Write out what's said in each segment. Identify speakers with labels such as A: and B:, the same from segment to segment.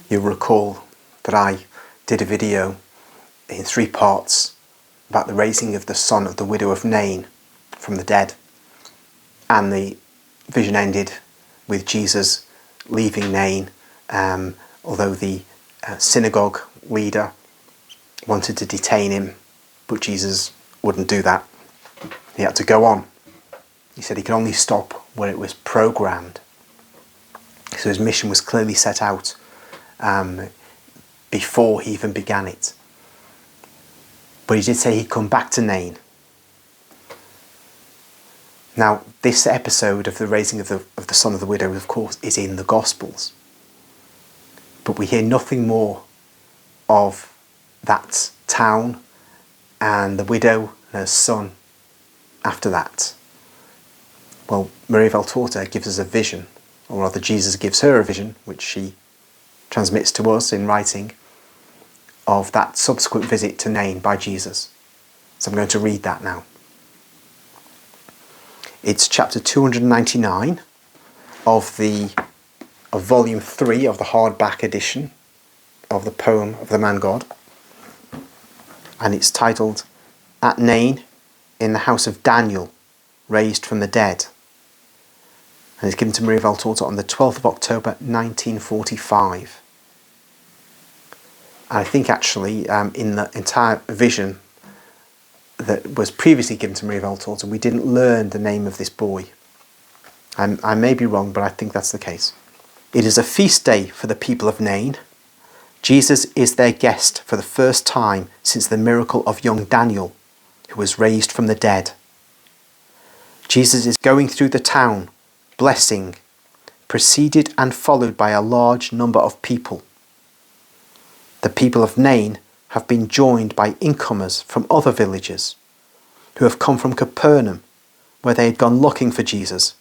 A: You'll recall that I did a video in 3 parts about the raising of the son of the widow of Nain from the dead. And the vision ended with Jesus leaving Nain, although the synagogue leader wanted to detain him, but Jesus wouldn't do that. He had to go on. He said he could only stop where it was programmed. So his mission was clearly set out before he even began it. But he did say he'd come back to Nain. Now, this episode of the raising of the son of the widow, of course, is in the Gospels. But we hear nothing more of that town and the widow and her son after that. Well, Maria Valtorta gives us a vision, or rather Jesus gives her a vision, which she transmits to us in writing, of that subsequent visit to Nain by Jesus. So I'm going to read that now. It's chapter 299 of volume 3 of the hardback edition of the poem of the man God. And it's titled, At Nain, in the house of Daniel, raised from the dead. And it's given to Maria Valtorta on the 12th of October 1945. And I think actually in the entire vision that was previously given to Maria Valtorta, we didn't learn the name of this boy. I may be wrong, but I think that's the case. It is a feast day for the people of Nain. Jesus is their guest for the first time since the miracle of young Daniel, who was raised from the dead. Jesus is going through the town, blessing, preceded and followed by a large number of people. The people of Nain have been joined by incomers from other villages who have come from Capernaum, where they had gone looking for Jesus,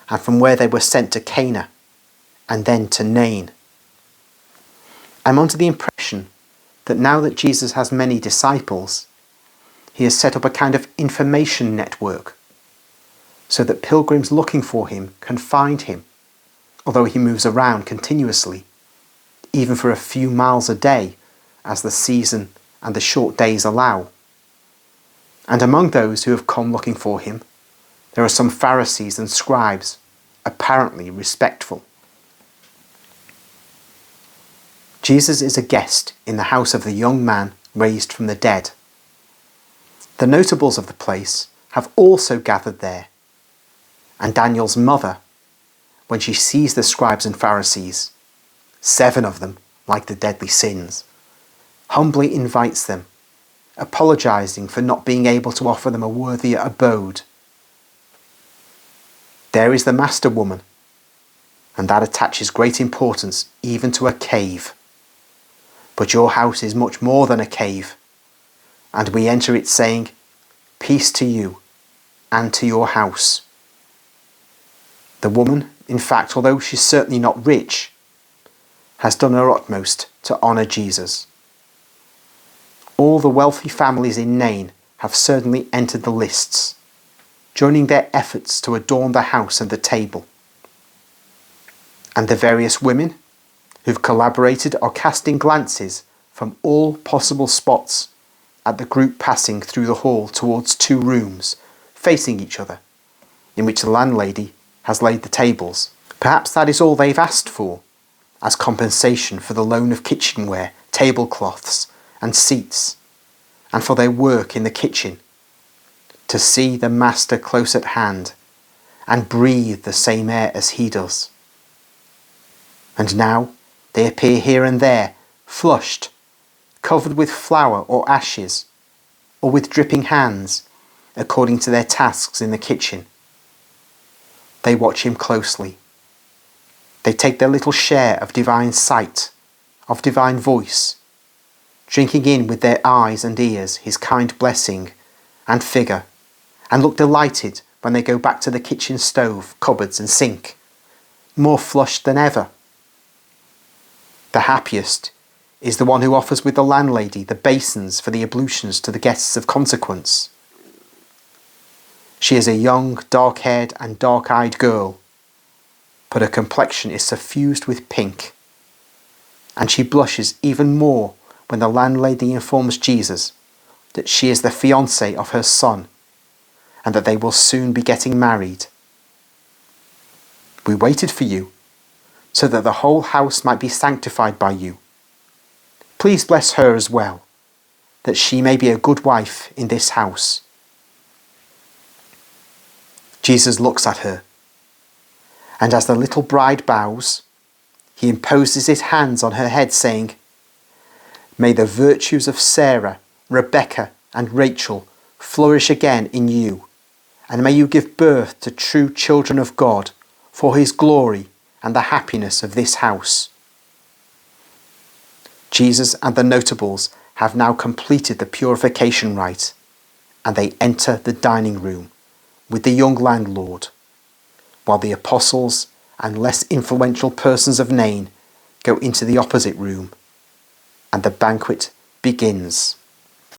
A: and from where they were sent to Cana and then to Nain. I'm under the impression that now that Jesus has many disciples, he has set up a kind of information network so that pilgrims looking for him can find him, although he moves around continuously, even for a few miles a day, as the season and the short days allow. And among those who have come looking for him, there are some Pharisees and scribes, apparently respectful. Jesus is a guest in the house of the young man raised from the dead. The notables of the place have also gathered there, and Daniel's mother, when she sees the scribes and Pharisees, 7 of them, like the deadly sins, humbly invites them, apologizing for not being able to offer them a worthier abode. There is the master woman, and that attaches great importance even to a cave. But your house is much more than a cave, and we enter it saying, Peace to you and to your house. The woman, in fact, although she's certainly not rich, has done her utmost to honour Jesus. All the wealthy families in Nain have certainly entered the lists, joining their efforts to adorn the house and the table. And the various women who've collaborated are casting glances from all possible spots at the group passing through the hall towards 2 rooms facing each other, in which the landlady has laid the tables. Perhaps that is all they've asked for, as compensation for the loan of kitchenware, tablecloths and seats, and for their work in the kitchen, to see the master close at hand and breathe the same air as he does. And now they appear here and there, flushed, covered with flour or ashes, or with dripping hands, according to their tasks in the kitchen. They watch him closely. They take their little share of divine sight, of divine voice, drinking in with their eyes and ears his kind blessing and figure, and look delighted when they go back to the kitchen stove, cupboards and sink, more flushed than ever. The happiest is the one who offers with the landlady the basins for the ablutions to the guests of consequence. She is a young, dark-haired and dark-eyed girl, but her complexion is suffused with pink, and she blushes even more when the landlady informs Jesus that she is the fiancée of her son and that they will soon be getting married. We waited for you so that the whole house might be sanctified by you. Please bless her as well, that she may be a good wife in this house. Jesus looks at her, and as the little bride bows, he imposes his hands on her head, saying, "May the virtues of Sarah, Rebecca, and Rachel flourish again in you, and may you give birth to true children of God for his glory and the happiness of this house." Jesus and the notables have now completed the purification rite, and they enter the dining room with the young landlord, while the apostles and less influential persons of Nain go into the opposite room, and the banquet begins.